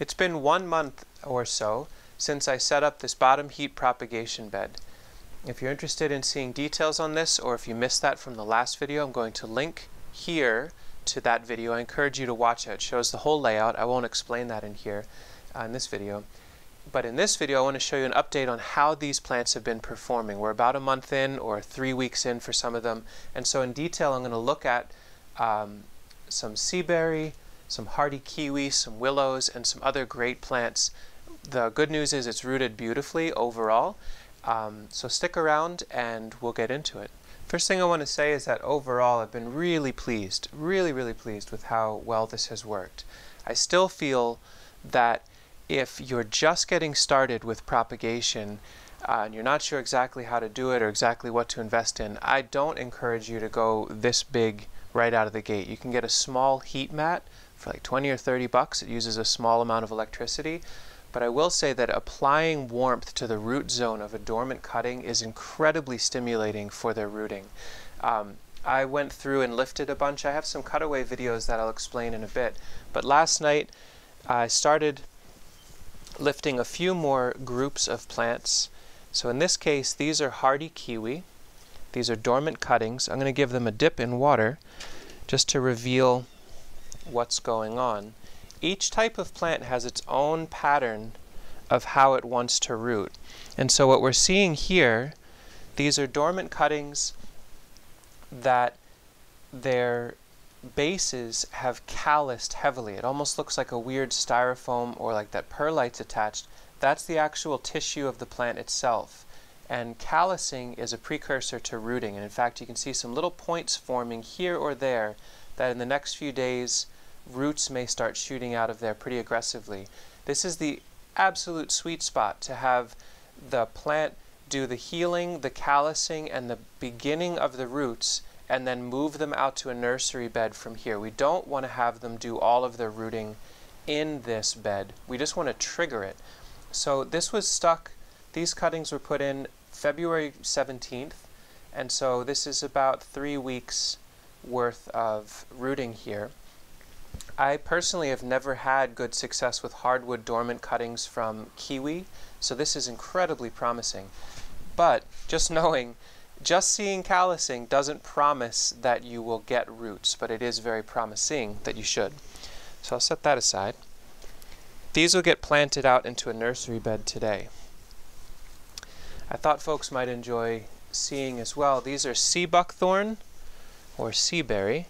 It's been 1 month or so since I set up this bottom heat propagation bed. If you're interested in seeing details on this, or if you missed that from the last video, I'm going to link here to that video. I encourage you to watch it. It shows the whole layout. I won't explain that in here in this video. But in this video, I want to show you an update on how these plants have been performing. We're about a month in, or 3 weeks in for some of them. And so in detail, I'm going to look at some seaberry, some hardy kiwi, some willows, and some other great plants. The good news is it's rooted beautifully overall. So stick around and we'll get into it. First thing I want to say is that overall I've been really pleased, really pleased with how well this has worked. I still feel that if you're just getting started with propagation and you're not sure exactly how to do it or exactly what to invest in, I don't encourage you to go this big right out of the gate. You can get a small heat mat for like 20 or 30 bucks. It uses a small amount of electricity. But I will say that applying warmth to the root zone of a dormant cutting is incredibly stimulating for their rooting. I went through and lifted a bunch. I have some cutaway videos that I'll explain in a bit. But last night I started lifting a few more groups of plants. So in this case, these are hardy kiwi. These are dormant cuttings. I'm going to give them a dip in water just to reveal what's going on. Each type of plant has its own pattern of how it wants to root. And so what we're seeing here, these are dormant cuttings that their bases have calloused heavily. It almost looks like a weird styrofoam or like that perlite's attached. That's the actual tissue of the plant itself. And callousing is a precursor to rooting. And in fact, you can see some little points forming here or there that in the next few days, roots may start shooting out of there pretty aggressively. This is the absolute sweet spot to have the plant do the healing, the callousing, and the beginning of the roots, and then move them out to a nursery bed from here. We don't want to have them do all of their rooting in this bed. We just want to trigger it. So this was stuck. These cuttings were put in February 17th, and so this is about 3 weeks worth of rooting here. I personally have never had good success with hardwood dormant cuttings from kiwi, so this is incredibly promising. But just seeing callousing doesn't promise that you will get roots, but it is very promising that you should. So I'll set that aside. These will get planted out into a nursery bed today. I thought folks might enjoy seeing as well. These are sea buckthorn or seaberry.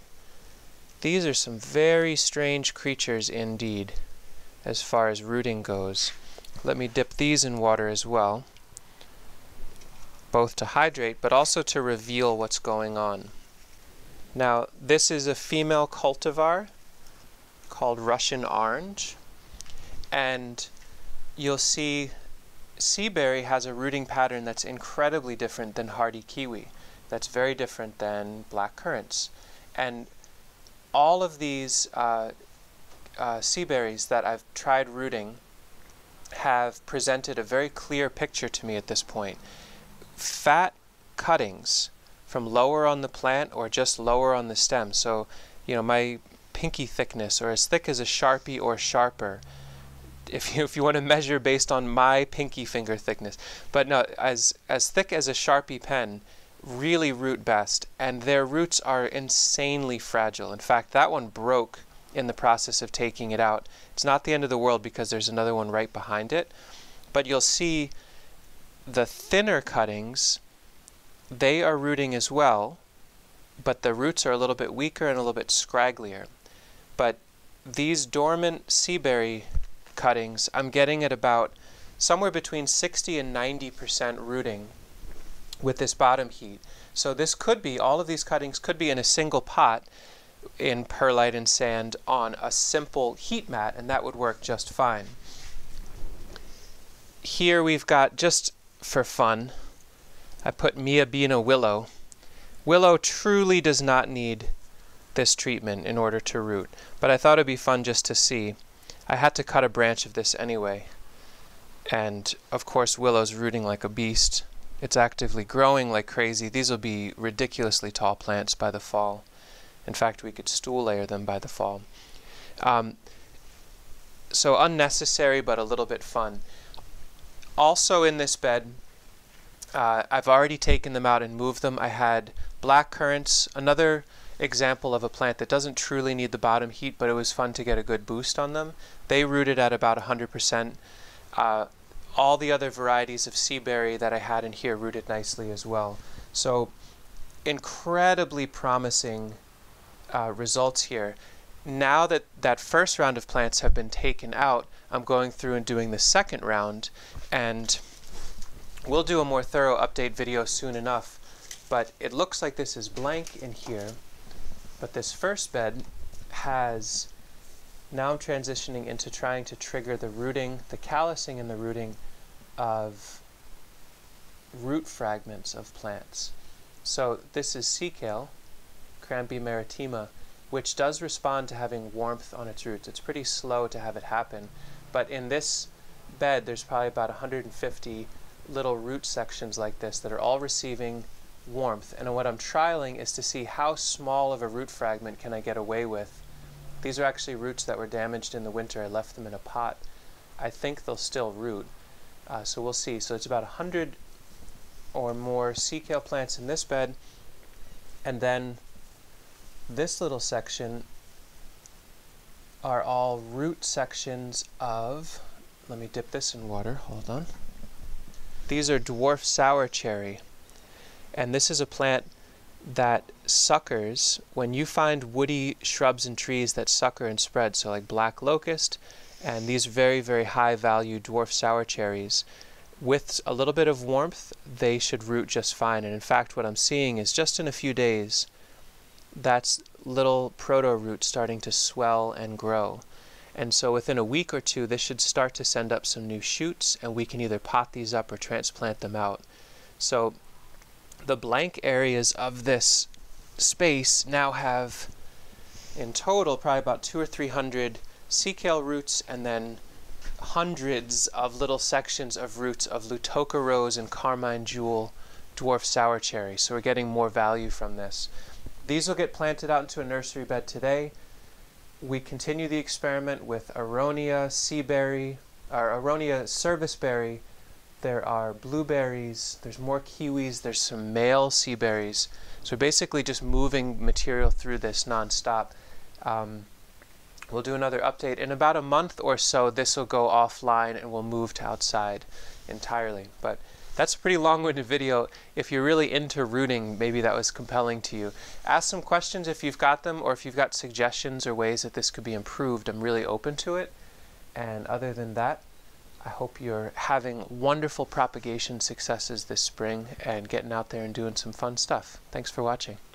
These are some very strange creatures indeed, as far as rooting goes. Let me dip these in water as well, both to hydrate, but also to reveal what's going on. Now, this is a female cultivar called Russian Orange, and you'll see seaberry has a rooting pattern that's incredibly different than hardy kiwi. That's very different than black currants. And all of these seaberries that I've tried rooting have presented a very clear picture to me at this point. Fat cuttings from lower on the plant or just lower on the stem. So, you know, my pinky thickness or as thick as a Sharpie or sharper, if you want to measure based on my pinky finger thickness. But no, as thick as a Sharpie pen, really root best, and their roots are insanely fragile. In fact, that one broke in the process of taking it out. It's not the end of the world because there's another one right behind it, but you'll see the thinner cuttings, they are rooting as well, but the roots are a little bit weaker and a little bit scragglier. But these dormant seaberry cuttings, I'm getting at about somewhere between 60 and 90% rooting with this bottom heat. So this could be, all of these cuttings could be in a single pot in perlite and sand on a simple heat mat, and that would work just fine. Here we've got, just for fun, I put Miabina willow. Willow truly does not need this treatment in order to root, but I thought it'd be fun just to see. I had to cut a branch of this anyway, and of course willow's rooting like a beast. It's actively growing like crazy. These will be ridiculously tall plants by the fall. In fact, we could stool layer them by the fall. So unnecessary, but a little bit fun. Also in this bed, I've already taken them out and moved them. I had black currants, another example of a plant that doesn't truly need the bottom heat, but it was fun to get a good boost on them. They rooted at about 100%. All the other varieties of sea berry that I had in here rooted nicely as well. So incredibly promising results here. Now that that first round of plants have been taken out, I'm going through and doing the second round, and we'll do a more thorough update video soon enough. But it looks like this is blank in here, but this first bed has, now I'm transitioning into trying to trigger the rooting, the callousing and the rooting of root fragments of plants. So this is sea kale, Crampi maritima, which does respond to having warmth on its roots. It's pretty slow to have it happen, but in this bed there's probably about 150 little root sections like this that are all receiving warmth, and what I'm trialing is to see how small of a root fragment can I get away with. These are actually roots that were damaged in the winter. I left them in a pot. I think they'll still root, so we'll see. So it's about 100 or more sea kale plants in this bed, and then this little section are all root sections of, let me dip this in water, hold on. These are dwarf sour cherry, and this is a plant that suckers when you find woody shrubs and trees that sucker and spread, so like black locust and these very, very high value dwarf sour cherries. With a little bit of warmth, they should root just fine, and in fact what I'm seeing is just in a few days that's little proto-roots starting to swell and grow. And so within a week or two, this should start to send up some new shoots, and we can either pot these up or transplant them out. So the blank areas of this space now have, in total, probably about 200 or 300 sea kale roots, and then hundreds of little sections of roots of Lutoka rose and carmine jewel dwarf sour cherry. So we're getting more value from this. These will get planted out into a nursery bed today. We continue the experiment with aronia seaberry, or aronia serviceberry. There are blueberries, there's more kiwis, there's some male sea berries. So basically just moving material through this non-stop. We'll do another update. In about a month or so, this will go offline and we'll move to outside entirely. But that's a pretty long-winded video. If you're really into rooting, maybe that was compelling to you. Ask some questions if you've got them, or if you've got suggestions or ways that this could be improved. I'm really open to it. And other than that, I hope you're having wonderful propagation successes this spring and getting out there and doing some fun stuff. Thanks for watching.